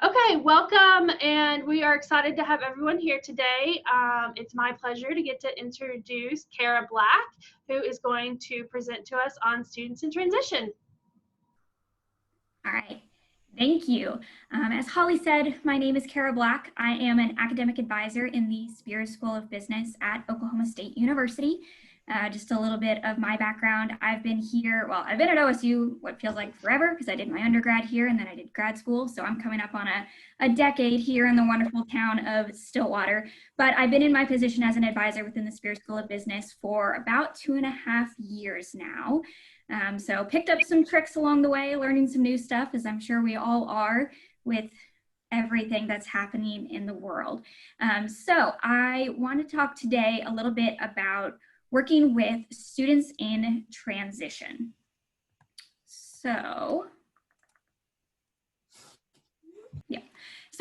Okay, welcome, and we are excited to have everyone here today. It's my pleasure to get to introduce Kara Black, who is going to present to us on students in transition. All right, thank you. As Holly said, my name is Kara Black. I am an academic advisor in the Spears School of Business at Oklahoma State University. Just a little bit of my background. I've been at OSU what feels like forever because I did my undergrad here and then I did grad school. So I'm coming up on a decade here in the wonderful town of Stillwater. But I've been in my position as an advisor within the Spears School of Business for about 2.5 years now. So picked up some tricks along the way, learning some new stuff, as I'm sure we all are with everything that's happening in the world. So I want to talk today a little bit about working with students in transition. So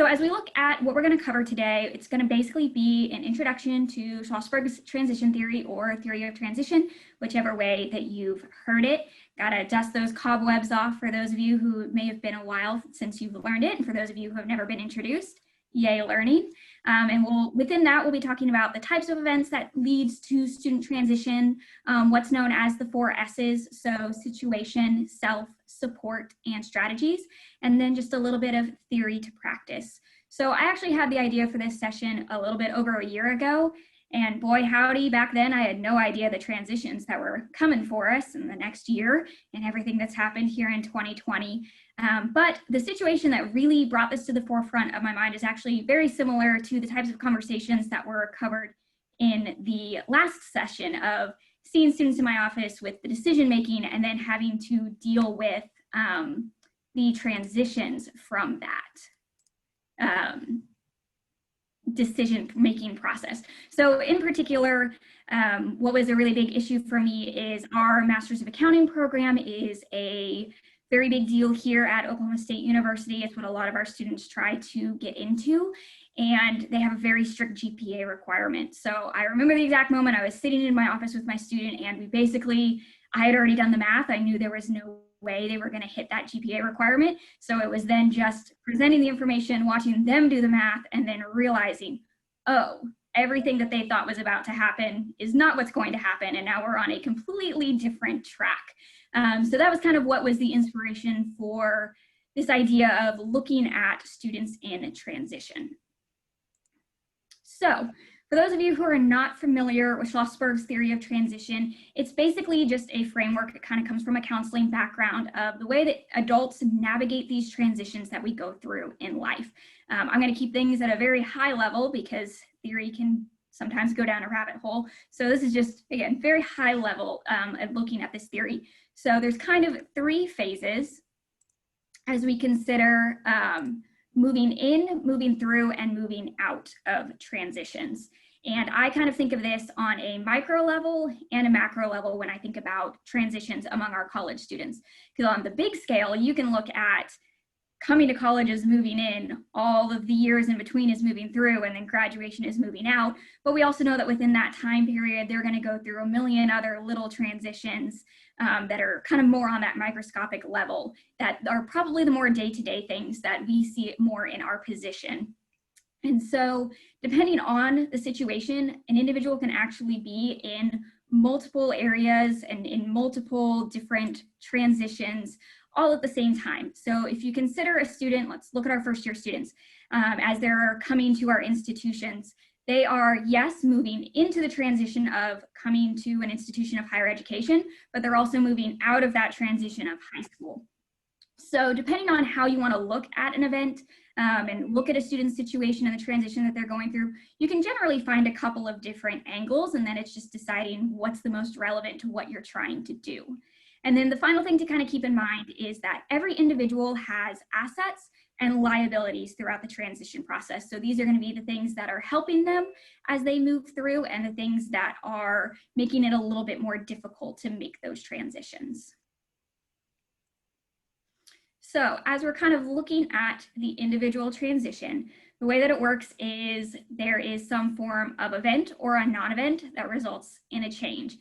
as we look at what we're going to cover today, it's going to basically be an introduction to Schlossberg's transition theory or theory of transition, whichever way that you've heard it. Got to dust those cobwebs off for those of you who may have been a while since you've learned it, and for those of you who have never been introduced, yay learning. And within that, we'll be talking about the types of events that leads to student transition, what's known as the 4 S's, so situation, self, support, and strategies, and then just a little bit of theory to practice. So I actually had the idea for this session a little bit over a year ago, and boy howdy, back then I had no idea the transitions that were coming for us in the next year and everything that's happened here in 2020. But the situation that really brought this to the forefront of my mind is actually very similar to the types of conversations that were covered in the last session of seeing students in my office with the decision making and then having to deal with the transitions from that decision-making process. So in particular, what was a really big issue for me is our Master's of Accounting program is a very big deal here at Oklahoma State University. It's what a lot of our students try to get into, and they have a very strict GPA requirement. So I remember the exact moment I was sitting in my office with my student, and I had already done the math. I knew there was no way they were going to hit that GPA requirement. So it was then just presenting the information, watching them do the math, and then realizing, oh, everything that they thought was about to happen is not what's going to happen. And now we're on a completely different track. So that was kind of what was the inspiration for this idea of looking at students in transition. So for those of you who are not familiar with Schlossberg's theory of transition, it's basically just a framework that kind of comes from a counseling background of the way that adults navigate these transitions that we go through in life. I'm going to keep things at a very high level because theory can sometimes go down a rabbit hole. So this is just, again, very high level at looking at this theory. So there's kind of 3 phases as we consider moving in, moving through, and moving out of transitions. And I kind of think of this on a micro level and a macro level when I think about transitions among our college students. Because on the big scale, you can look at coming to college is moving in, all of the years in between is moving through, and then graduation is moving out. But we also know that within that time period, they're going to go through a million other little transitions that are kind of more on that microscopic level, that are probably the more day-to-day things that we see more in our position. And so depending on the situation, an individual can actually be in multiple areas and in multiple different transitions all at the same time. So if you consider a student, let's look at our first year students, as they're coming to our institutions, they are, yes, moving into the transition of coming to an institution of higher education, but they're also moving out of that transition of high school. So depending on how you want to look at an event and look at a student's situation and the transition that they're going through, you can generally find a couple of different angles, and then it's just deciding what's the most relevant to what you're trying to do. And then the final thing to kind of keep in mind is that every individual has assets and liabilities throughout the transition process. So these are going to be the things that are helping them as they move through and the things that are making it a little bit more difficult to make those transitions. So as we're kind of looking at the individual transition, the way that it works is there is some form of event or a non-event that results in a change.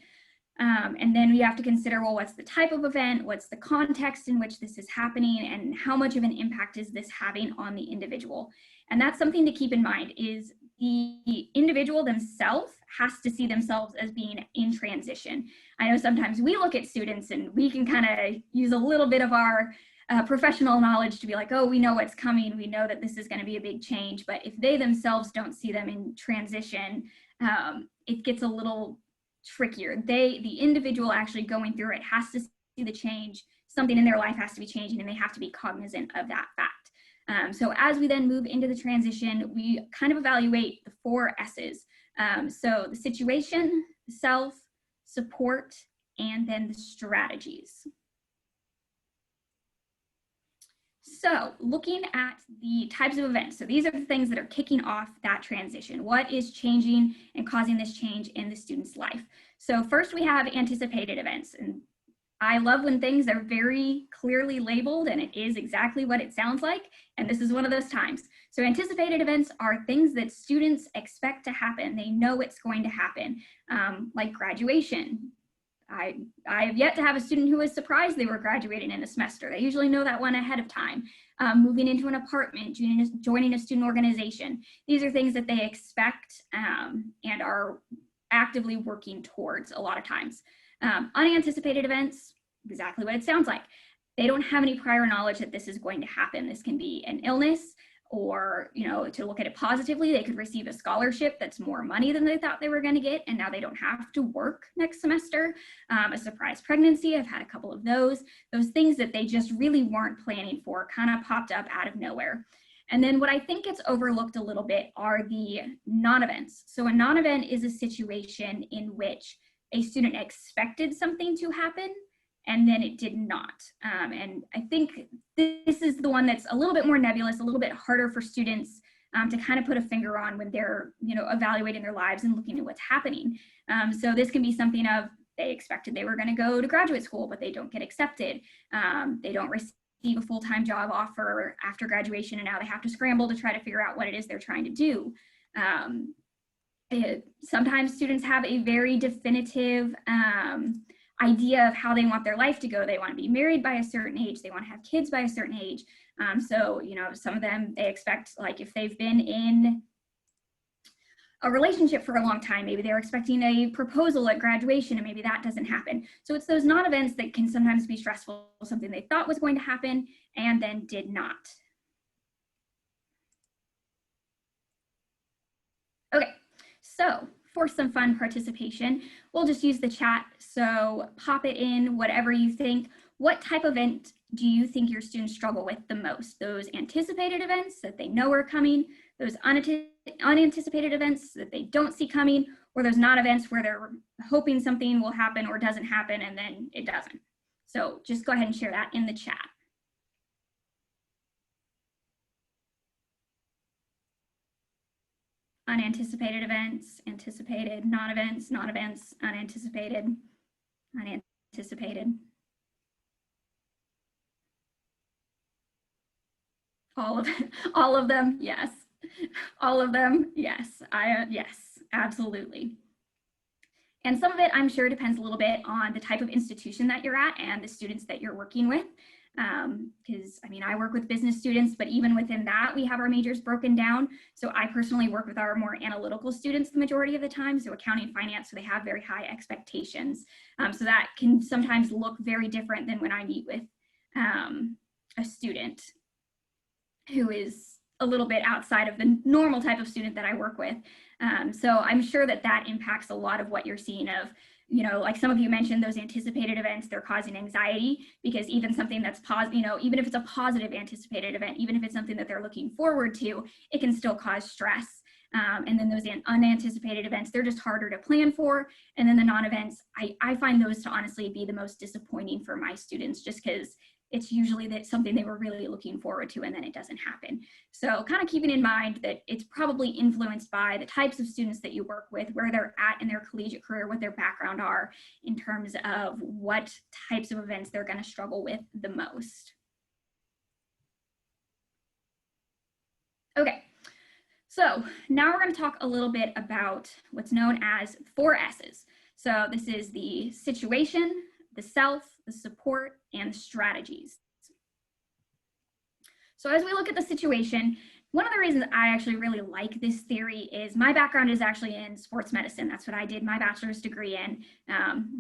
And then we have to consider, well, what's the type of event? What's the context in which this is happening? And how much of an impact is this having on the individual? And that's something to keep in mind, is the individual themselves has to see themselves as being in transition. I know sometimes we look at students and we can kind of use a little bit of our professional knowledge to be like, oh, we know what's coming. We know that this is going to be a big change. But if they themselves don't see them in transition, it gets a little trickier. The individual actually going through it has to see the change. Something in their life has to be changing, and they have to be cognizant of that fact. So as we then move into the transition, we kind of evaluate the 4 S's. So the situation, the self, support, and then the strategies. So looking at the types of events, so these are the things that are kicking off that transition. What is changing and causing this change in the student's life? So first we have anticipated events, and I love when things are very clearly labeled and it is exactly what it sounds like, and this is one of those times. So anticipated events are things that students expect to happen. They know it's going to happen, like graduation. I have yet to have a student who was surprised they were graduating in a semester. They usually know that one ahead of time. Moving into an apartment, joining a student organization. These are things that they expect and are actively working towards a lot of times. Unanticipated events, exactly what it sounds like. They don't have any prior knowledge that this is going to happen. This can be an illness, or, you know, to look at it positively, they could receive a scholarship that's more money than they thought they were going to get, and now they don't have to work next semester. A surprise pregnancy, I've had a couple of those things that they just really weren't planning for kind of popped up out of nowhere. And then what I think gets overlooked a little bit are the non-events. So a non-event is a situation in which a student expected something to happen and then it did not. And I think this is the one that's a little bit more nebulous, a little bit harder for students to kind of put a finger on when they're, you know, evaluating their lives and looking at what's happening. So this can be something of, they expected they were going to go to graduate school, but they don't get accepted. They don't receive a full-time job offer after graduation, and now they have to scramble to try to figure out what it is they're trying to do. Sometimes students have a very definitive idea of how they want their life to go. They want to be married by a certain age. They want to have kids by a certain age. So, you know, some of them, they expect, like, if they've been in a relationship for a long time, maybe they're expecting a proposal at graduation, and maybe that doesn't happen. So it's those non-events that can sometimes be stressful, something they thought was going to happen and then did not. Okay, so for some fun participation, we'll just use the chat. So pop it in, whatever you think. What type of event do you think your students struggle with the most? Those anticipated events that they know are coming, those unanticipated events that they don't see coming, or those non-events where they're hoping something will happen or doesn't happen and then it doesn't. So just go ahead and share that in the chat. Unanticipated events, anticipated, non-events, non-events, unanticipated, unanticipated. All of them, yes. All of them, yes. Yes, absolutely. And some of it, I'm sure, depends a little bit on the type of institution that you're at and the students that you're working with. Because I mean, I work with business students, but even within that, we have our majors broken down. So I personally work with our more analytical students the majority of the time, so accounting, finance, so they have very high expectations. So that can sometimes look very different than when I meet with a student who is a little bit outside of the normal type of student that I work with. So I'm sure that that impacts a lot of what you're seeing of, you know, like some of you mentioned, those anticipated events, they're causing anxiety, because even something that's positive, you know, even if it's a positive anticipated event, even if it's something that they're looking forward to, it can still cause stress. And then those unanticipated events, they're just harder to plan for. And then the non-events, I find those to honestly be the most disappointing for my students, just because it's usually that something they were really looking forward to and then it doesn't happen. So kind of keeping in mind that it's probably influenced by the types of students that you work with, where they're at in their collegiate career, what their background are in terms of what types of events they're going to struggle with the most. Okay, so now we're going to talk a little bit about what's known as 4 S's. So this is the situation, the self, the support, and the strategies. So as we look at the situation, one of the reasons I actually really like this theory is my background is actually in sports medicine. That's what I did my bachelor's degree in.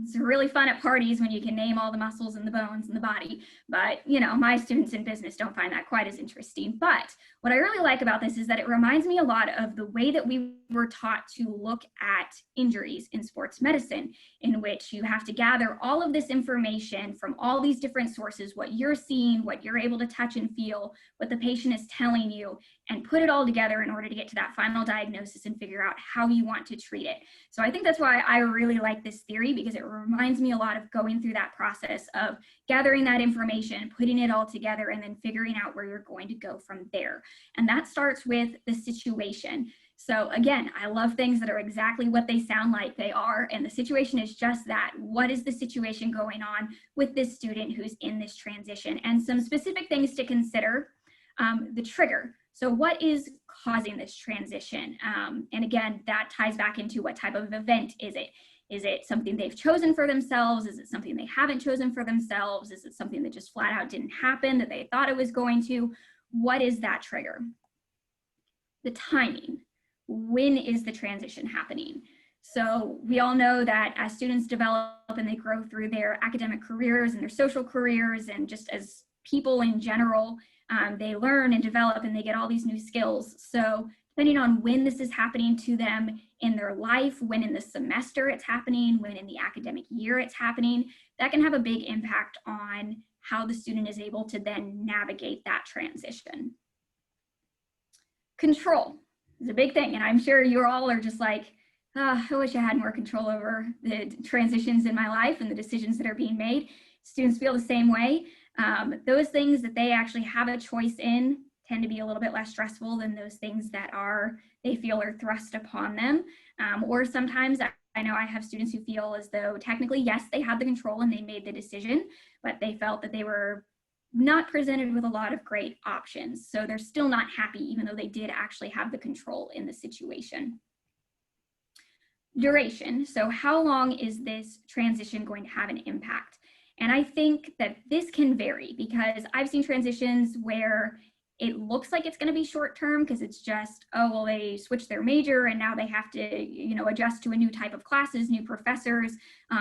It's really fun at parties when you can name all the muscles and the bones in the body. But, you know, my students in business don't find that quite as interesting. But what I really like about this is that it reminds me a lot of the way that we were taught to look at injuries in sports medicine, in which you have to gather all of this information from all these different sources, what you're seeing, what you're able to touch and feel, what the patient is telling you, and put it all together in order to get to that final diagnosis and figure out how you want to treat it. So I think that's why I really like this theory, because it reminds me a lot of going through that process of gathering that information, putting it all together, and then figuring out where you're going to go from there. And that starts with the situation. So again, I love things that are exactly what they sound like they are. And the situation is just that. What is the situation going on with this student who's in this transition? And some specific things to consider. The trigger. So what is causing this transition? And again, that ties back into what type of event is it? Is it something they've chosen for themselves? Is it something they haven't chosen for themselves? Is it something that just flat out didn't happen that they thought it was going to? What is that trigger? The timing. When is the transition happening? So we all know that as students develop and they grow through their academic careers and their social careers, and just as people in general, they learn and develop and they get all these new skills. So depending on when this is happening to them in their life, when in the semester it's happening, when in the academic year it's happening, that can have a big impact on how the student is able to then navigate that transition. Control is a big thing, and I'm sure you all are just like, oh, I wish I had more control over the transitions in my life and the decisions that are being made. Students feel the same way. Those things that they actually have a choice in tend to be a little bit less stressful than those things that they feel are thrust upon them. Or sometimes I know I have students who feel as though technically, yes, they had the control and they made the decision, but they felt that they were not presented with a lot of great options. So they're still not happy, even though they did actually have the control in the situation. Duration. So how long is this transition going to have an impact? And I think that this can vary, because I've seen transitions where it looks like it's going to be short term because it's just, oh, well, they switched their major and now they have to, you know, adjust to a new type of classes, new professors.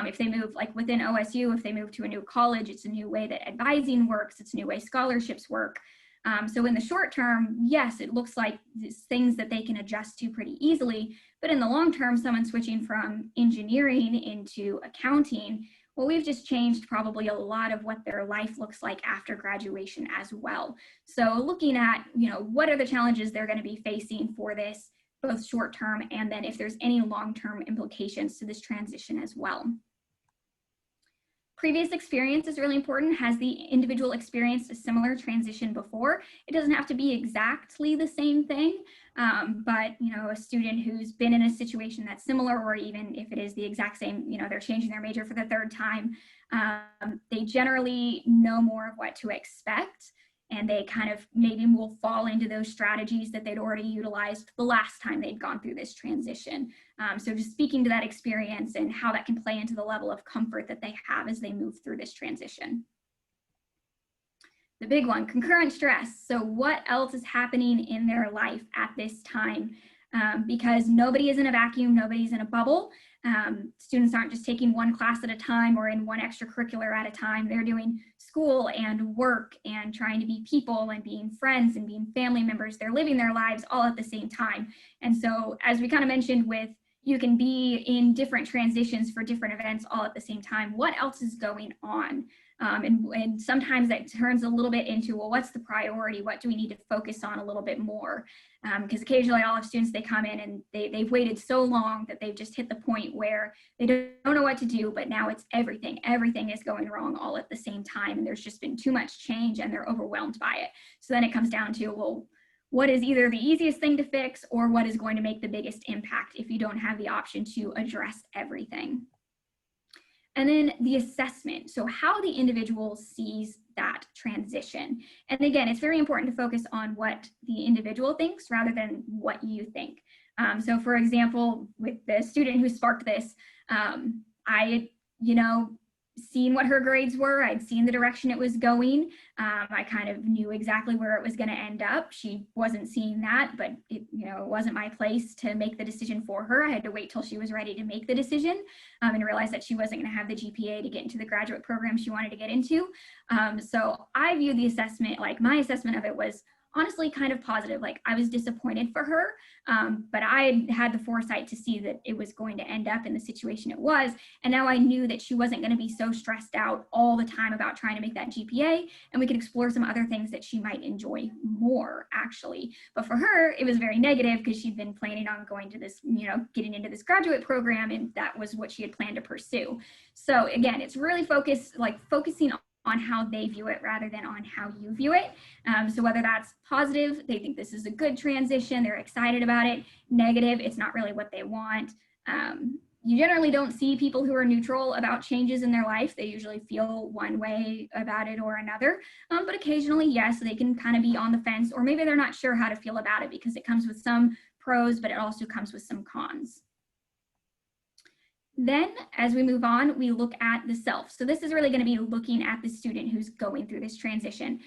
If they move, like within OSU, if they move to a new college, it's a new way that advising works. It's a new way scholarships work. So in the short term, yes, it looks like things that they can adjust to pretty easily. But in the long term, someone switching from engineering into accounting, well, we've just changed probably a lot of what their life looks like after graduation as well. So looking at, you know, what are the challenges they're going to be facing for this, both short term, and then if there's any long-term implications to this transition as well. Previous experience is really important. Has the individual experienced a similar transition before? It doesn't have to be exactly the same thing, but you know, a student who's been in a situation that's similar, or even if it is the exact same, you know, they're changing their major for the third time, they generally know more of what to expect, and they kind of maybe will fall into those strategies that they'd already utilized the last time they'd gone through this transition. So just speaking to that experience and how that can play into the level of comfort that they have as they move through this transition. The big one, concurrent stress. So what else is happening in their life at this time? Because nobody is in a vacuum, nobody's in a bubble. Students aren't just taking one class at a time or in one extracurricular at a time. They're doing school and work and trying to be people and being friends and being family members. They're living their lives all at the same time. And so, as we kind of mentioned with, you can be in different transitions for different events all at the same time. What else is going on? And sometimes that turns a little bit into, well, what's the priority? What do we need to focus on a little bit more? Because occasionally I'll have students, they come in and they've waited so long that they've just hit the point where they don't know what to do, but now it's everything. Everything is going wrong all at the same time. And there's just been too much change and they're overwhelmed by it. So then it comes down to, well, what is either the easiest thing to fix or what is going to make the biggest impact if you don't have the option to address everything? And then the assessment, so how the individual sees that transition. And again, it's very important to focus on what the individual thinks rather than what you think. So for example, with the student who sparked this, I had, you know, seen what her grades were. I'd seen the direction it was going. I kind of knew exactly where it was going to end up. She wasn't seeing that, but it, you know, it wasn't my place to make the decision for her. I had to wait till she was ready to make the decision, and realize that she wasn't going to have the GPA to get into the graduate program she wanted to get into. So I view the assessment, like my assessment of it was honestly kind of positive. Like, I was disappointed for her, but I had the foresight to see that it was going to end up in the situation it was. And now I knew that she wasn't going to be so stressed out all the time about trying to make that GPA, and we could explore some other things that she might enjoy more, actually. But for her, it was very negative because she'd been planning on going to this, you know, getting into this graduate program, and that was what she had planned to pursue. So again, it's really focusing on how they view it rather than on how you view it. So whether that's positive, they think this is a good transition, they're excited about it; negative, it's not really what they want. You generally don't see people who are neutral about changes in their life. They usually feel one way about it or another. But occasionally, yes, they can kind of be on the fence, or maybe they're not sure how to feel about it because it comes with some pros, but it also comes with some cons. Then as we move on, we look at the self. So this is really going to be looking at the student who's going through this transition.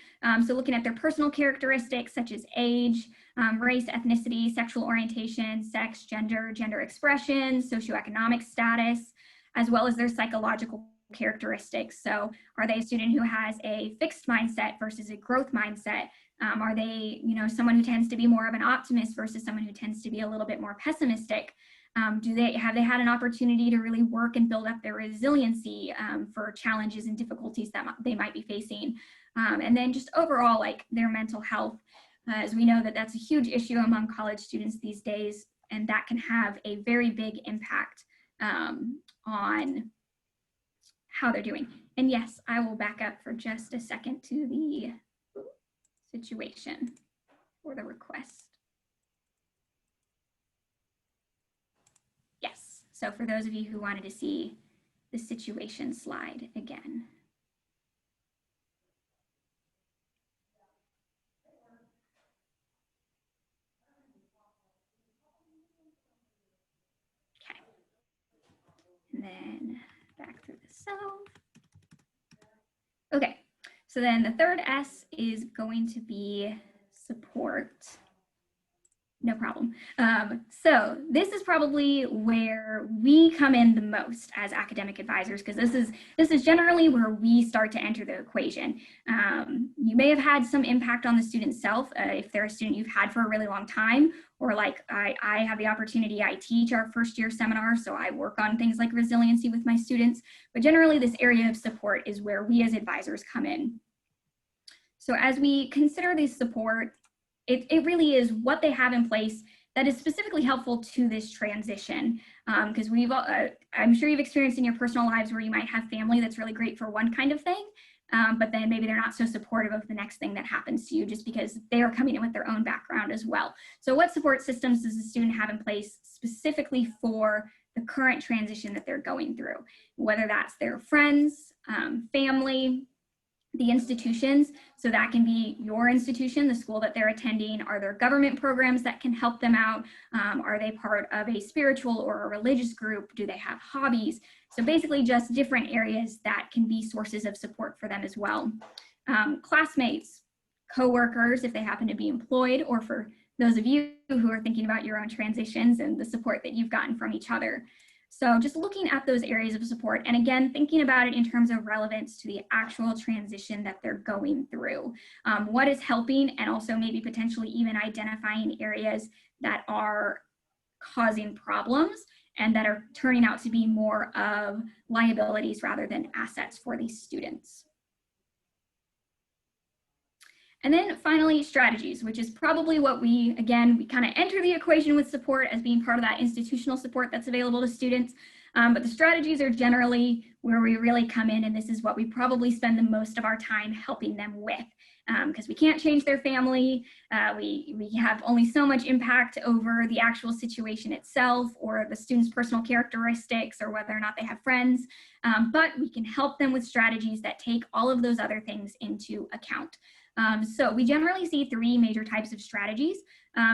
So looking at their personal characteristics such as age, race, ethnicity, sexual orientation, sex, gender expression, socioeconomic status, as well as their psychological characteristics. So are they a student who has a fixed mindset versus a growth mindset? Are they, you know, someone who tends to be more of an optimist versus someone who tends to be a little bit more pessimistic? Have they had an opportunity to really work and build up their resiliency for challenges and difficulties that they might be facing? And then just overall, like, their mental health, as we know that that's a huge issue among college students these days, and that can have a very big impact on how they're doing. And yes, I will back up for just a second to the situation for the request. Yes, so for those of you who wanted to see the situation slide again. Okay, and then back through the self. Okay, so then the third S is going to be support. No problem. So this is probably where we come in the most as academic advisors, because this is generally where we start to enter the equation. You may have had some impact on the student self if they're a student you've had for a really long time, or like I have the opportunity, I teach our first year seminar, so I work on things like resiliency with my students. But generally, this area of support is where we as advisors come in. So as we consider this support, it really is what they have in place that is specifically helpful to this transition. Because I'm sure you've experienced in your personal lives where you might have family that's really great for one kind of thing, but then maybe they're not so supportive of the next thing that happens to you just because they are coming in with their own background as well. So what support systems does the student have in place specifically for the current transition that they're going through? Whether that's their friends, family, the institutions, so that can be your institution, the school that they're attending. Are there government programs that can help them out? Are they part of a spiritual or a religious group? Do they have hobbies? So basically just different areas that can be sources of support for them as well. Classmates, coworkers, if they happen to be employed, or for those of you who are thinking about your own transitions and the support that you've gotten from each other. So just looking at those areas of support, and again, thinking about it in terms of relevance to the actual transition that they're going through. What is helping, and also maybe potentially even identifying areas that are causing problems and that are turning out to be more of liabilities rather than assets for these students. And then finally, strategies, which is probably what we kind of enter the equation with support as being part of that institutional support that's available to students. But the strategies are generally where we really come in, and this is what we probably spend the most of our time helping them with, because we can't change their family. We have only so much impact over the actual situation itself or the student's personal characteristics or whether or not they have friends, but we can help them with strategies that take all of those other things into account. So we generally see three major types of strategies.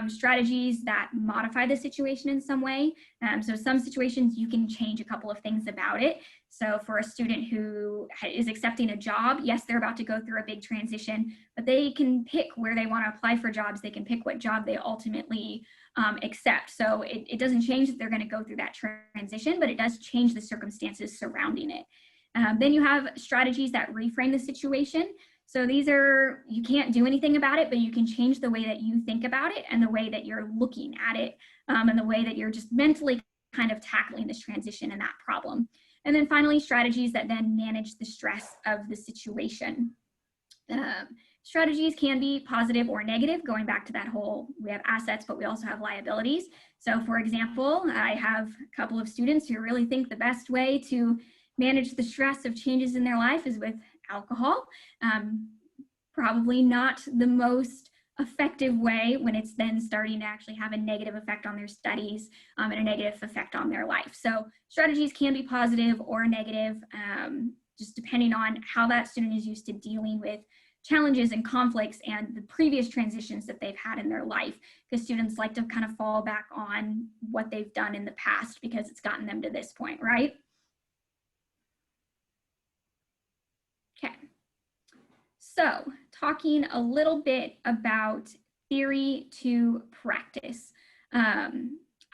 Strategies that modify the situation in some way. So some situations you can change a couple of things about it. So for a student who is accepting a job, yes, they're about to go through a big transition, but they can pick where they want to apply for jobs. They can pick what job they ultimately accept. So it doesn't change that they're going to go through that transition, but it does change the circumstances surrounding it. Then you have strategies that reframe the situation. So these are, you can't do anything about it, but you can change the way that you think about it and the way that you're looking at it, and the way that you're just mentally kind of tackling this transition and that problem. And then finally, strategies that then manage the stress of the situation. Strategies can be positive or negative, going back to that whole, we have assets, but we also have liabilities. So for example, I have a couple of students who really think the best way to manage the stress of changes in their life is with alcohol. Probably not the most effective way when it's then starting to actually have a negative effect on their studies and a negative effect on their life. So strategies can be positive or negative, just depending on how that student is used to dealing with challenges and conflicts and the previous transitions that they've had in their life, because students like to kind of fall back on what they've done in the past because it's gotten them to this point, right? Okay. So talking a little bit about theory to practice.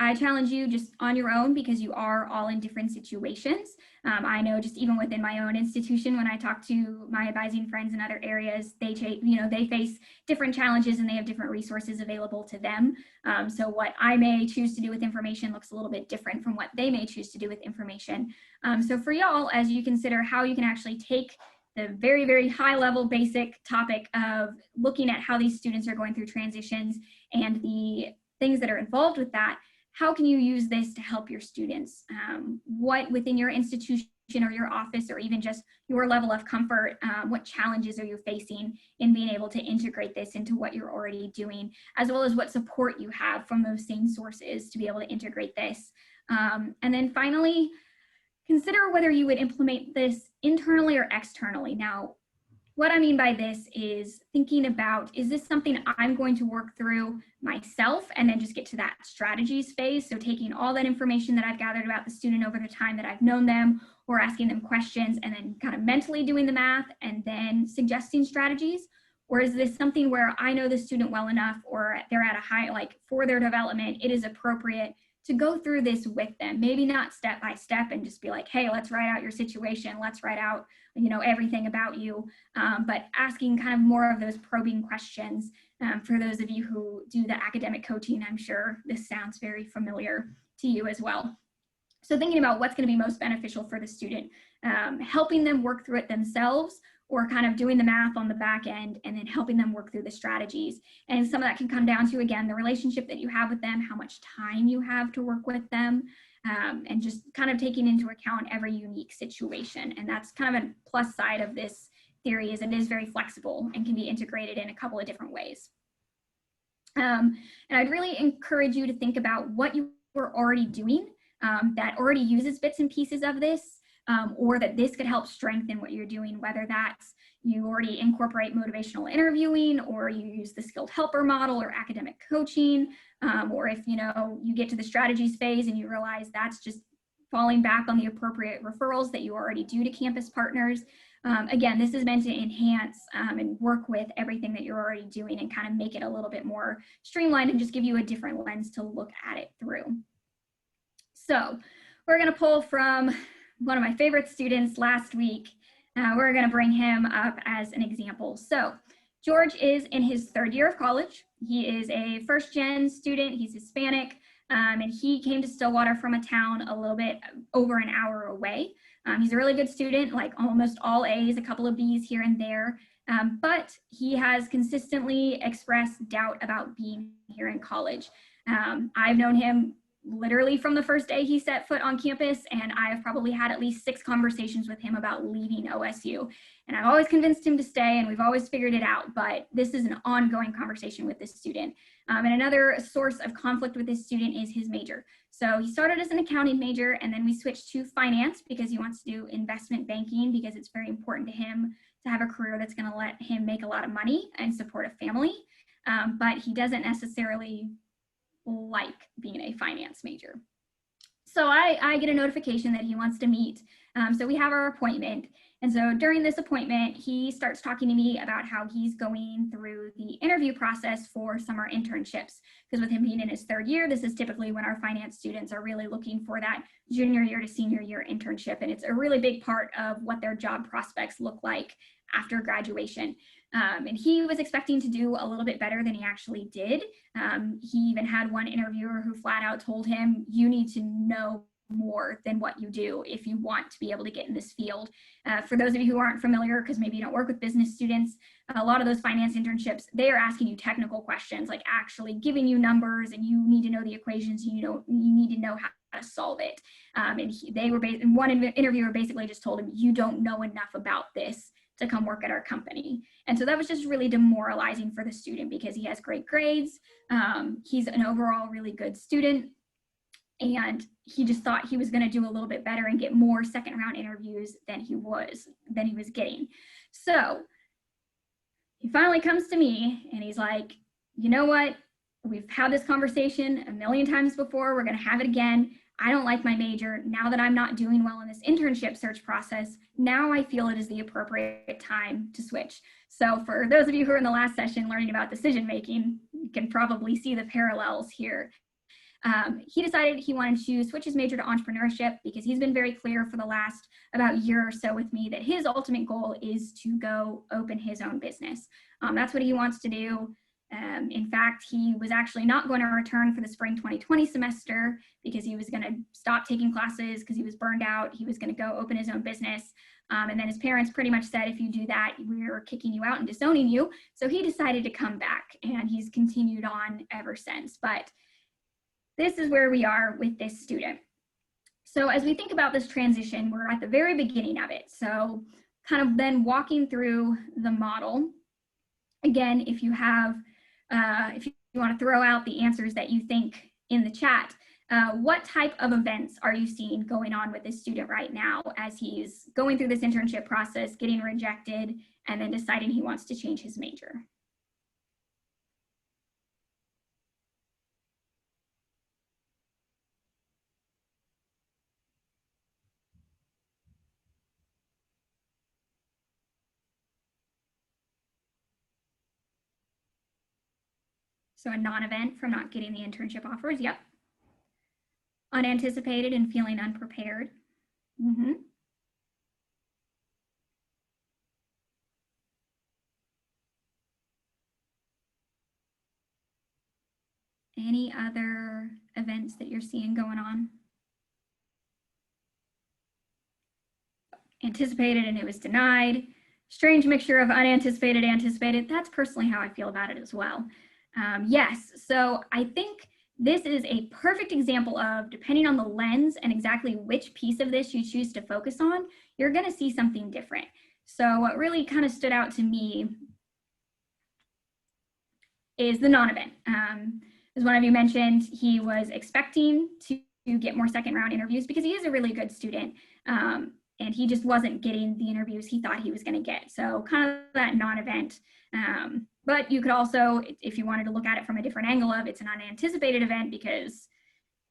I challenge you just on your own because you are all in different situations. I know just even within my own institution, when I talk to my advising friends in other areas, they face different challenges and they have different resources available to them. So what I may choose to do with information looks a little bit different from what they may choose to do with information. So for y'all, as you consider how you can actually take the very, very high level basic topic of looking at how these students are going through transitions and the things that are involved with that, how can you use this to help your students? What within your institution or your office or even just your level of comfort, what challenges are you facing in being able to integrate this into what you're already doing, as well as what support you have from those same sources to be able to integrate this. And then finally, consider whether you would implement this internally or externally. Now, what I mean by this is thinking about, is this something I'm going to work through myself and then just get to that strategies phase? So taking all that information that I've gathered about the student over the time that I've known them, or asking them questions and then kind of mentally doing the math and then suggesting strategies? Or is this something where I know the student well enough, or they're at a high, like for their development, it is appropriate to go through this with them, maybe not step by step and just be like, hey, let's write out your situation. Let's write out, everything about you, but asking kind of more of those probing questions. For those of you who do the academic coaching, I'm sure this sounds very familiar to you as well. So thinking about what's going to be most beneficial for the student, helping them work through it themselves, or kind of doing the math on the back end and then helping them work through the strategies. And some of that can come down to, again, the relationship that you have with them, how much time you have to work with them, and just kind of taking into account every unique situation. And that's kind of a plus side of this theory, is it is very flexible and can be integrated in a couple of different ways. And I'd really encourage you to think about what you were already doing that already uses bits and pieces of this, or that this could help strengthen what you're doing, whether that's you already incorporate motivational interviewing, or you use the skilled helper model or academic coaching, or if you get to the strategies phase and you realize that's just falling back on the appropriate referrals that you already do to campus partners. Again, this is meant to enhance and work with everything that you're already doing and kind of make it a little bit more streamlined and just give you a different lens to look at it through. So we're going to pull from one of my favorite students last week. We're going to bring him up as an example. So George is in his third year of college. He is a first-gen student. He's Hispanic, and he came to Stillwater from a town a little bit over an hour away. He's a really good student, like almost all A's, a couple of B's here and there, but he has consistently expressed doubt about being here in college. I've known him literally from the first day he set foot on campus, and I have probably had at least 6 conversations with him about leaving OSU. And I've always convinced him to stay, and we've always figured it out, but this is an ongoing conversation with this student. And another source of conflict with this student is his major. So he started as an accounting major, and then we switched to finance because he wants to do investment banking because it's very important to him to have a career that's going to let him make a lot of money and support a family, but he doesn't necessarily like being a finance major. So I get a notification that he wants to meet. So we have our appointment. And so during this appointment, he starts talking to me about how he's going through the interview process for summer internships. Because with him being in his third year, this is typically when our finance students are really looking for that junior year to senior year internship. And it's a really big part of what their job prospects look like after graduation. And he was expecting to do a little bit better than he actually did. He even had one interviewer who flat out told him, you need to know more than what you do if you want to be able to get in this field. For those of you who aren't familiar, because maybe you don't work with business students, a lot of those finance internships, they are asking you technical questions, like actually giving you numbers, and you need to know the equations, you need to know how to solve it. And one interviewer basically just told him, you don't know enough about this to come work at our company. And so that was just really demoralizing for the student because he has great grades. He's an overall really good student. And he just thought he was going to do a little bit better and get more second round interviews than he was getting. So he finally comes to me and he's like, you know what? We've had this conversation a million times before. We're going to have it again. I don't like my major. Now that I'm not doing well in this internship search process, now I feel it is the appropriate time to switch. So for those of you who are in the last session learning about decision making, you can probably see the parallels here. He decided he wanted to switch his major to entrepreneurship because he's been very clear for the last about year or so with me that his ultimate goal is to go open his own business. That's what he wants to do. In fact, he was actually not going to return for the spring 2020 semester because he was going to stop taking classes because he was burned out. He was going to go open his own business. And then his parents pretty much said, if you do that, we're kicking you out and disowning you. So he decided to come back, and he's continued on ever since. But this is where we are with this student. So as we think about this transition, we're at the very beginning of it. So kind of then walking through the model. Again, if you have, if you want to throw out the answers that you think in the chat, what type of events are you seeing going on with this student right now as he's going through this internship process, getting rejected, and then deciding he wants to change his major? So a non-event from not getting the internship offers, yep. Unanticipated and feeling unprepared. Any other events that you're seeing going on? Anticipated and it was denied. Strange mixture of unanticipated, anticipated. That's personally how I feel about it as well. Yes, so I think this is a perfect example of, depending on the lens and exactly which piece of this you choose to focus on, you're going to see something different. So what really kind of stood out to me is the non-event. As one of you mentioned, he was expecting to get more second round interviews because he is a really good student. And he just wasn't getting the interviews he thought he was going to get. So kind of that non-event. But you could also, if you wanted to look at it from a different angle of, it's an unanticipated event because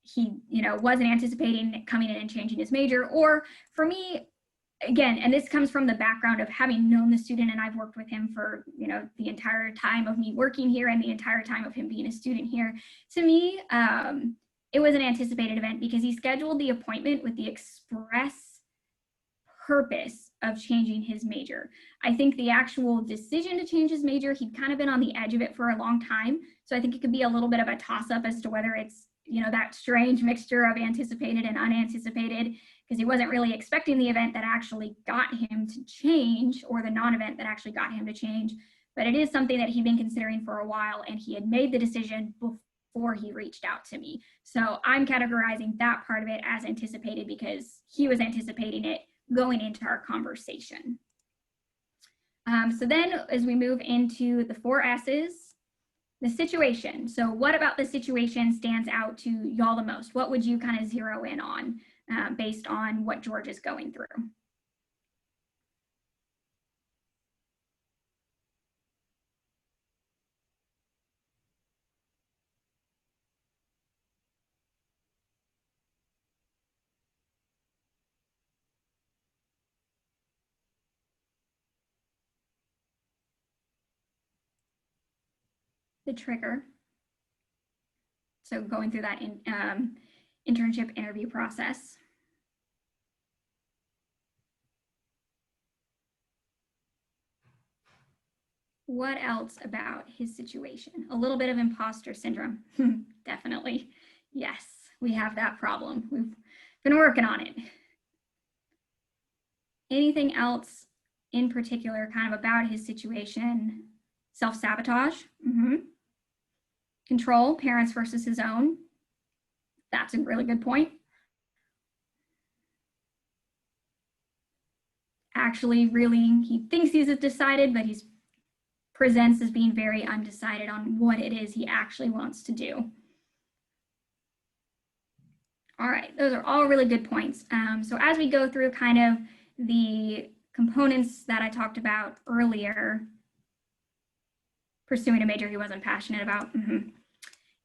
he, wasn't anticipating coming in and changing his major. Or for me, again, and this comes from the background of having known the student, and I've worked with him for, the entire time of me working here and the entire time of him being a student here. To me, it was an anticipated event because he scheduled the appointment with the express purpose of changing his major. I think the actual decision to change his major, he'd kind of been on the edge of it for a long time. So I think it could be a little bit of a toss-up as to whether it's, that strange mixture of anticipated and unanticipated, because he wasn't really expecting the event that actually got him to change, or the non-event that actually got him to change. But it is something that he'd been considering for a while, and he had made the decision before he reached out to me. So I'm categorizing that part of it as anticipated because he was anticipating it going into our conversation. So then as we move into the 4 S's, the situation. So what about the situation stands out to y'all the most? What would you kind of zero in on based on what George is going through? the trigger. So going through that internship interview process. What else about his situation? A little bit of imposter syndrome. Definitely. Yes, we have that problem. We've been working on it. Anything else in particular kind of about his situation? Self-sabotage. Control, parents versus his own. That's a really good point. Actually, really, he thinks he's decided, but he's presents as being very undecided on what it is he actually wants to do. All right, those are all really good points. So as we go through kind of the components that I talked about earlier, pursuing a major he wasn't passionate about.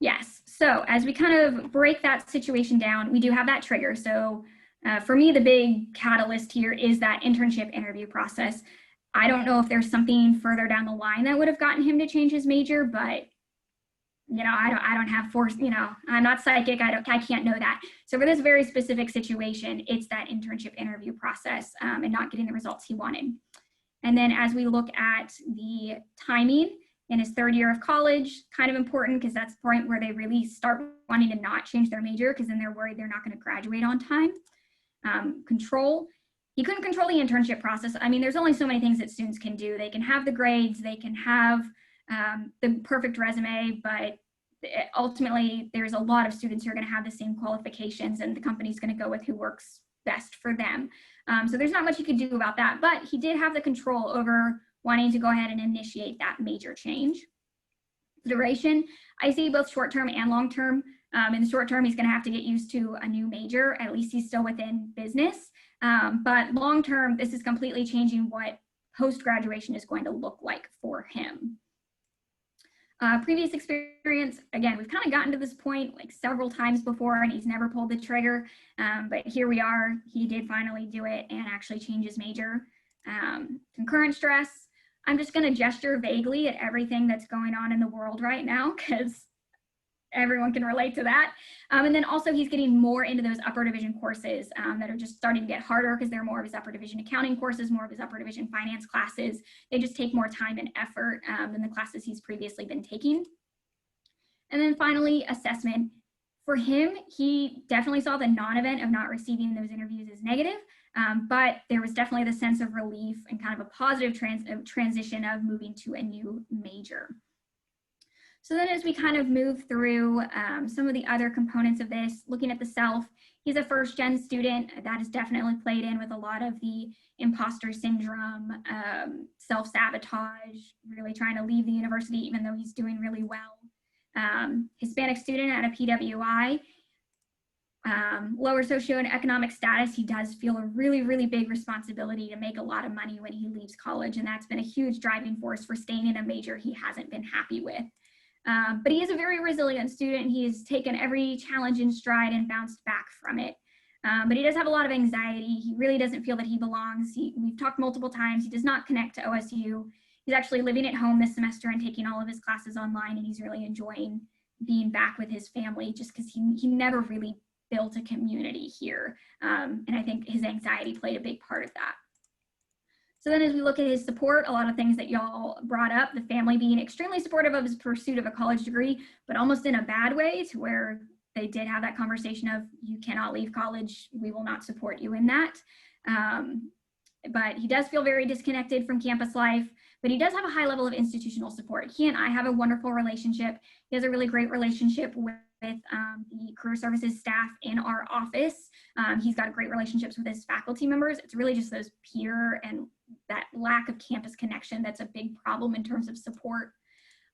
Yes, so as we kind of break that situation down, we do have that trigger. So for me, the big catalyst here is that internship interview process. I don't know if there's something further down the line that would have gotten him to change his major, but you know, I don't have force, you know, I'm not psychic, I can't know that. So for this very specific situation, it's that internship interview process and not getting the results he wanted. And then as we look at the timing in his third year of college, kind of important because that's the point where they really start wanting to not change their major because then they're worried they're not going to graduate on time. Control. He couldn't control the internship process. I mean, there's only so many things that students can do. They can have the grades, they can have the perfect resume, but ultimately there's a lot of students who are going to have the same qualifications and the company's going to go with who works best for them. So there's not much he could do about that, but he did have the control over wanting to go ahead and initiate that major change. Duration, I see both short-term and long-term. In the short term, he's going to have to get used to a new major. At least he's still within business. But long term, this is completely changing what post-graduation is going to look like for him. Previous experience, again, we've kind of gotten to this point like several times before and he's never pulled the trigger. But here we are, he did finally do it and actually change his major. Concurrent stress, I'm just going to gesture vaguely at everything that's going on in the world right now because everyone can relate to that. And then also he's getting more into those upper division courses that are just starting to get harder because they're more of his upper division accounting courses, more of his upper division finance classes. They just take more time and effort than the classes he's previously been taking. And then finally, assessment. For him, he definitely saw the non-event of not receiving those interviews as negative, but there was definitely the sense of relief and kind of a positive transition of moving to a new major. So then as we kind of move through some of the other components of this, looking at the self, he's a first-gen student. That has definitely played in with a lot of the imposter syndrome, self-sabotage, really trying to leave the university even though he's doing really well. Hispanic student at a PWI, lower socioeconomic status, he does feel a really, really big responsibility to make a lot of money when he leaves college, and that's been a huge driving force for staying in a major he hasn't been happy with. But he is a very resilient student. He has taken every challenge in stride and bounced back from it. But he does have a lot of anxiety. He really doesn't feel that he belongs. We've talked multiple times. He does not connect to OSU. He's actually living at home this semester and taking all of his classes online, and he's really enjoying being back with his family just because he never really built a community here. And I think his anxiety played a big part of that. So then as we look at his support, a lot of things that y'all brought up, the family being extremely supportive of his pursuit of a college degree, but almost in a bad way to where they did have that conversation of, you cannot leave college, we will not support you in that. But he does feel very disconnected from campus life, but he does have a high level of institutional support. He and I have a wonderful relationship. He has a really great relationship with the career services staff in our office. He's got great relationships with his faculty members. It's really just those peer and that lack of campus connection that's a big problem in terms of support.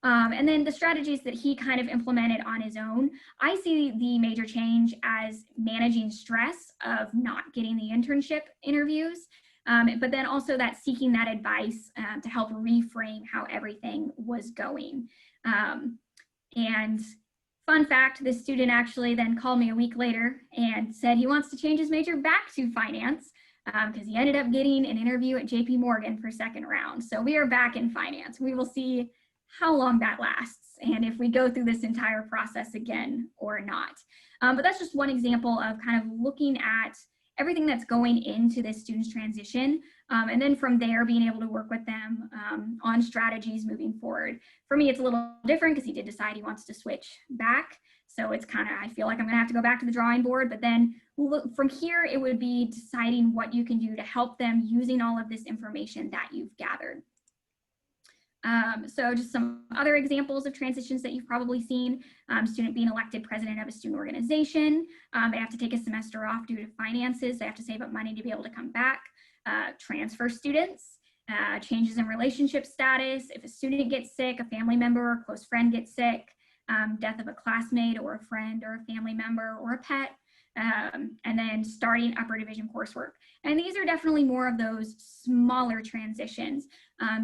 And then the strategies that he kind of implemented on his own, I see the major change as managing stress of not getting the internship interviews, but then also that seeking that advice to help reframe how everything was going. And fun fact, this student actually then called me a week later and said he wants to change his major back to finance because he ended up getting an interview at JP Morgan for second round. So we are back in finance. We will see how long that lasts and if we go through this entire process again or not. But that's just one example of kind of looking at everything that's going into this student's transition, and then from there being able to work with them on strategies moving forward. For me, it's a little different because he did decide he wants to switch back. So it's kind of, I feel like I'm gonna have to go back to the drawing board, but then look, from here, it would be deciding what you can do to help them using all of this information that you've gathered. So just some other examples of transitions that you've probably seen. Student being elected president of a student organization. They have to take a semester off due to finances. They have to save up money to be able to come back. Transfer students, changes in relationship status. If a student gets sick, a family member or close friend gets sick, death of a classmate or a friend or a family member or a pet. And then starting upper division coursework. And these are definitely more of those smaller transitions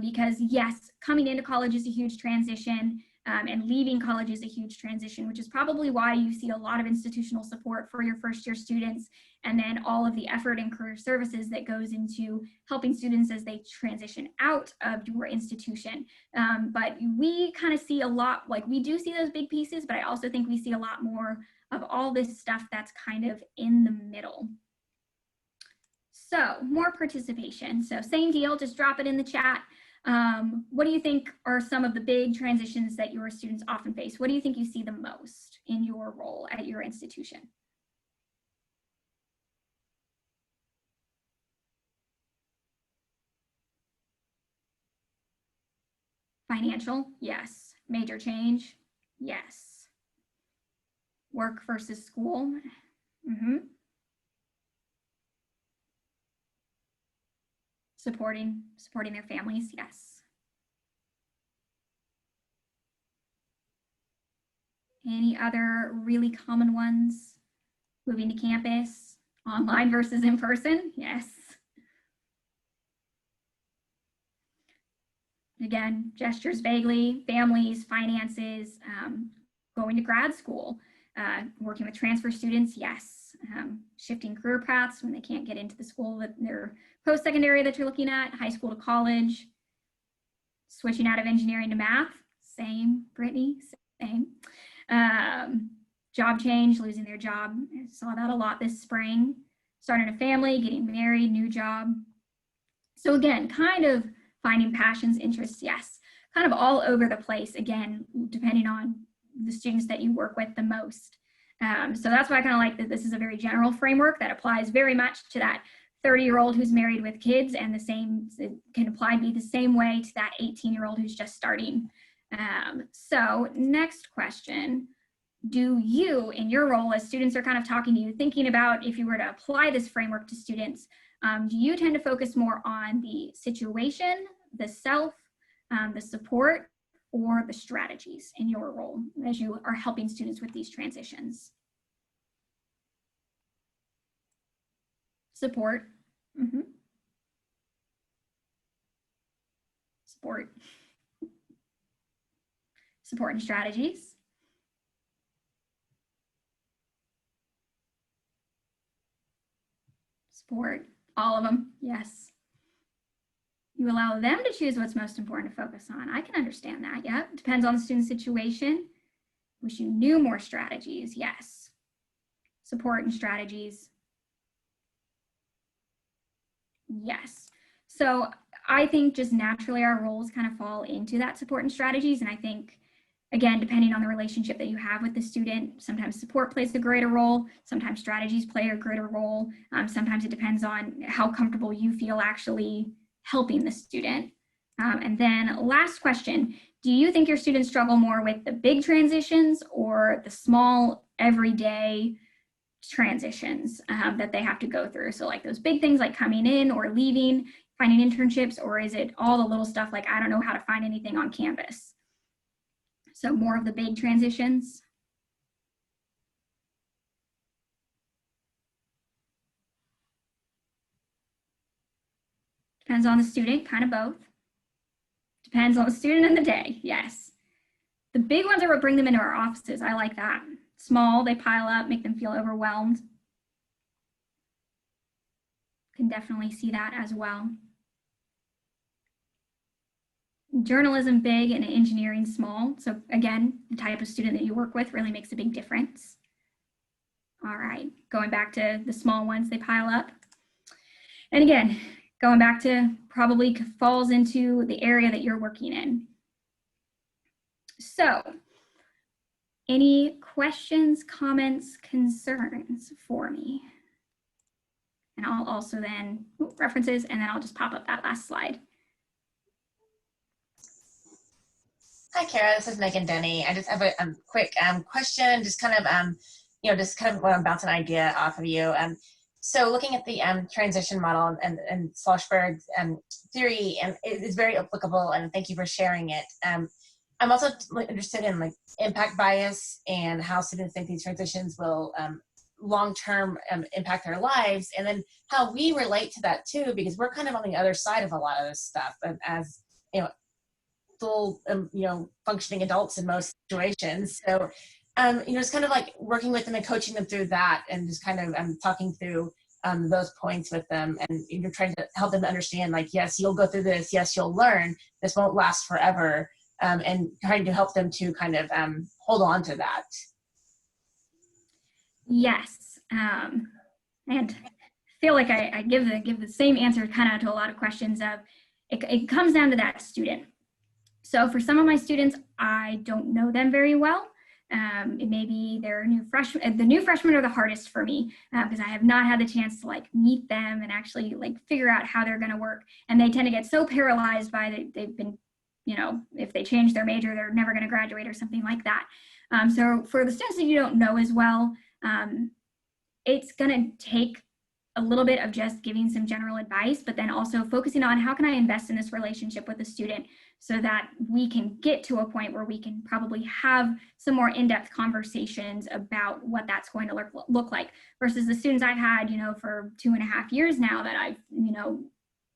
because yes, coming into college is a huge transition and leaving college is a huge transition, which is probably why you see a lot of institutional support for your first year students and then all of the effort and career services that goes into helping students as they transition out of your institution. But we kind of see a lot, like we do see those big pieces, but I also think we see a lot more of all this stuff that's kind of in the middle. So more participation. So same deal, just drop it in the chat. What do you think are some of the big transitions that your students often face? What do you think you see the most in your role at your institution? Financial, yes. Major change, yes. Work versus school. Supporting their families, yes. Any other really common ones? Moving to campus, online versus in person, yes. Again, gestures vaguely, families, finances, going to grad school, working with transfer students, yes. Shifting career paths when they can't get into the school that they're post-secondary that you're looking at, high school to college, switching out of engineering to math, same, Brittany, same. Job change, losing their job, I saw that a lot this spring. Starting a family, getting married, new job. So again, kind of finding passions, interests, yes. Kind of all over the place, again, depending on the students that you work with the most. So that's why I kind of like that this is a very general framework that applies very much to that 30-year-old who's married with kids, and the same, it can apply be the same way to that 18-year-old who's just starting. So next question, do you, in your role as students are kind of talking to you, thinking about if you were to apply this framework to students, do you tend to focus more on the situation, the self, the support, or the strategies in your role as you are helping students with these transitions? Support. Support. Support and strategies. Support, all of them, yes. You allow them to choose what's most important to focus on. I can understand that, yeah. Depends on the student's situation. Wish you knew more strategies, yes. Support and strategies. Yes. So I think just naturally our roles kind of fall into that support and strategies. And I think, again, depending on the relationship that you have with the student, sometimes support plays a greater role, sometimes strategies play a greater role. Sometimes it depends on how comfortable you feel actually helping the student. And then last question, do you think your students struggle more with the big transitions or the small everyday transitions that they have to go through? So like those big things like coming in or leaving, finding internships, or is it all the little stuff like I don't know how to find anything on campus? So more of the big transitions. Depends on the student, kind of both. Depends on the student and the day, yes. The big ones are what bring them into our offices. I like that. Small, they pile up, make them feel overwhelmed. Can definitely see that as well. journalism big and engineering small. So again, the type of student that you work with really makes a big difference. All right, going back to the small ones, they pile up. And again, going back to probably falls into the area that you're working in. So any questions, comments, concerns for me? And I'll also then references, and then I'll just pop up that last slide. Hi, Kara. This is Megan Denny. I just have a quick question, just kind of, just kind of want to bounce an idea off of you. So looking at the transition model and Schlossberg's theory, and it is very applicable, and thank you for sharing it. I'm also interested in like impact bias and how students think these transitions will long-term impact their lives, and then how we relate to that too, because we're kind of on the other side of a lot of this stuff, as full functioning adults in most situations. So it's kind of like working with them and coaching them through that, and just kind of talking through those points with them, and you're trying to help them to understand, like, yes, you'll go through this, yes, you'll learn, this won't last forever, and trying to help them to kind of hold on to that. Yes, and feel like I give the same answer kind of to a lot of questions of it comes down to that student. So for some of my students, I don't know them very well. It may be they're new freshmen. The new freshmen are the hardest for me because I have not had the chance to like meet them and actually like figure out how they're going to work. And they tend to get so paralyzed by they've been, if they change their major, they're never going to graduate or something like that. So for the students that you don't know as well, it's going to take a little bit of just giving some general advice, but then also focusing on how can I invest in this relationship with the student so that we can get to a point where we can probably have some more in-depth conversations about what that's going to look like versus the students I've had, for 2.5 years now that I've,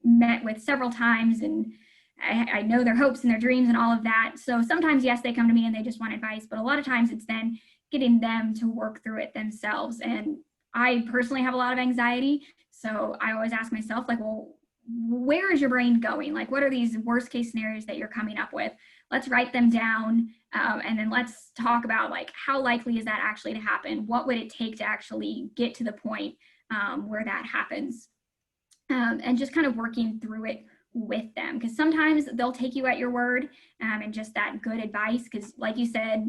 met with several times, and I know their hopes and their dreams and all of that. So sometimes, yes, they come to me and they just want advice, but a lot of times it's then getting them to work through it themselves. And I personally have a lot of anxiety. So I always ask myself, like, well, where is your brain going? Like, what are these worst case scenarios that you're coming up with? Let's write them down. And then let's talk about like, how likely is that actually to happen? What would it take to actually get to the point where that happens? And just kind of working through it with them. Because sometimes they'll take you at your word and just that good advice. Because like you said,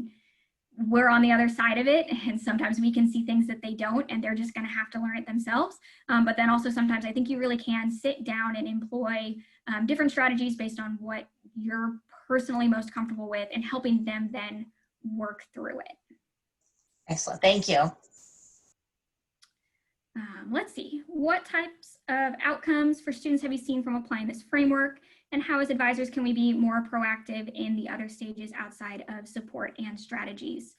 we're on the other side of it, and sometimes we can see things that they don't, and they're just going to have to learn it themselves. But then also sometimes I think you really can sit down and employ different strategies based on what you're personally most comfortable with, and helping them then work through it. Excellent, thank you. Let's see, what types of outcomes for students have you seen from applying this framework? And how as advisors can we be more proactive in the other stages outside of support and strategies?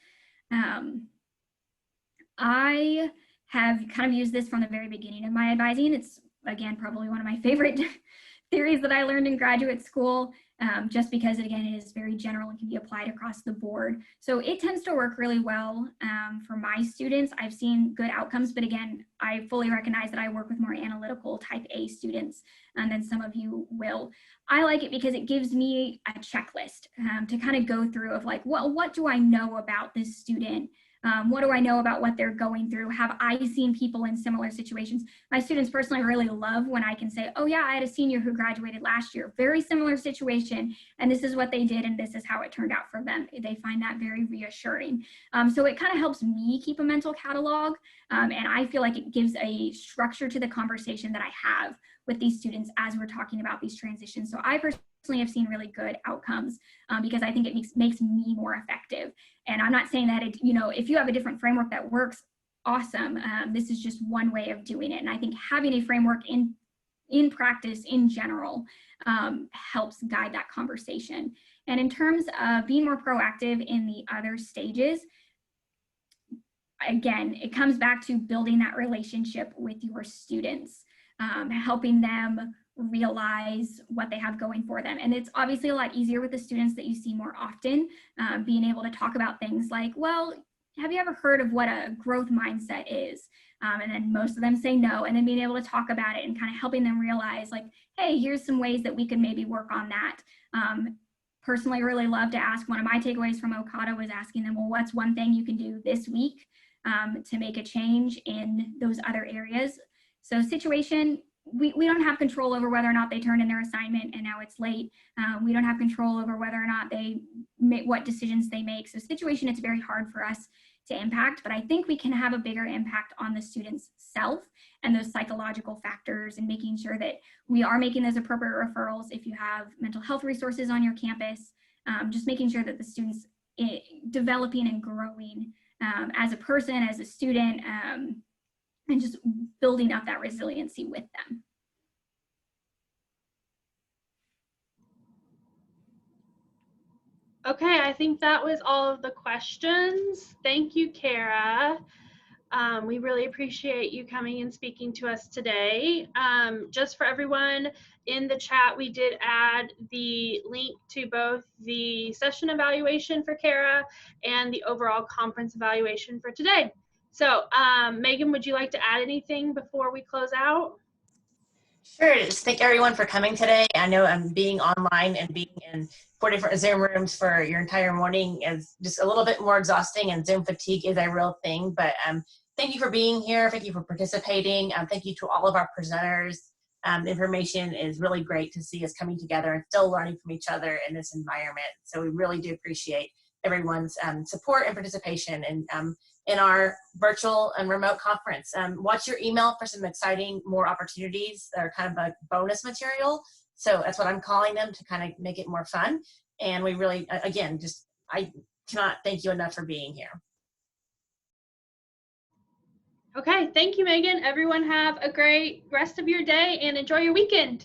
I have kind of used this from the very beginning of my advising. It's, again, probably one of my favorite theories that I learned in graduate school, just because, again, it is very general and can be applied across the board. So it tends to work really well for my students. I've seen good outcomes, but again, I fully recognize that I work with more analytical type A students than some of you will. I like it because it gives me a checklist to kind of go through of like, well, what do I know about this student? What do I know about what they're going through? Have I seen people in similar situations? My students personally really love when I can say, oh yeah, I had a senior who graduated last year, very similar situation, and this is what they did, and this is how it turned out for them. They find that very reassuring. So it kind of helps me keep a mental catalog, and I feel like it gives a structure to the conversation that I have with these students as we're talking about these transitions. So I personally have seen really good outcomes because I think it makes me more effective. And I'm not saying that if you have a different framework that works, awesome. This is just one way of doing it. And I think having a framework in practice in general helps guide that conversation. And in terms of being more proactive in the other stages, again, it comes back to building that relationship with your students, helping them realize what they have going for them. And it's obviously a lot easier with the students that you see more often, being able to talk about things like, well, have you ever heard of what a growth mindset is? And then most of them say no, and then being able to talk about it and kind of helping them realize like, hey, here's some ways that we could maybe work on that. Personally, really love to ask, one of my takeaways from OACADA was asking them, well, what's one thing you can do this week to make a change in those other areas? So situation, we don't have control over whether or not they turned in their assignment and now it's late. We don't have control over whether or not they make what decisions they make. So situation, it's very hard for us to impact, but I think we can have a bigger impact on the student's self and those psychological factors, and making sure that we are making those appropriate referrals if you have mental health resources on your campus, just making sure that the student's developing and growing as a person, as a student, and just building up that resiliency with them. Okay, I think that was all of the questions. Thank you, Kara. We really appreciate you coming and speaking to us today. Just for everyone in the chat, we did add the link to both the session evaluation for Kara and the overall conference evaluation for today. So Megan, would you like to add anything before we close out? Sure, just thank everyone for coming today. I know being online and being in 4 different Zoom rooms for your entire morning is just a little bit more exhausting, and Zoom fatigue is a real thing, but thank you for being here. Thank you for participating. Thank you to all of our presenters. The information is really great to see us coming together and still learning from each other in this environment. So we really do appreciate everyone's support and participation in our virtual and remote conference. Watch your email for some exciting more opportunities that are kind of like bonus material. So that's what I'm calling them, to kind of make it more fun. And we really, again, I cannot thank you enough for being here. Okay, thank you, Megan. Everyone have a great rest of your day and enjoy your weekend.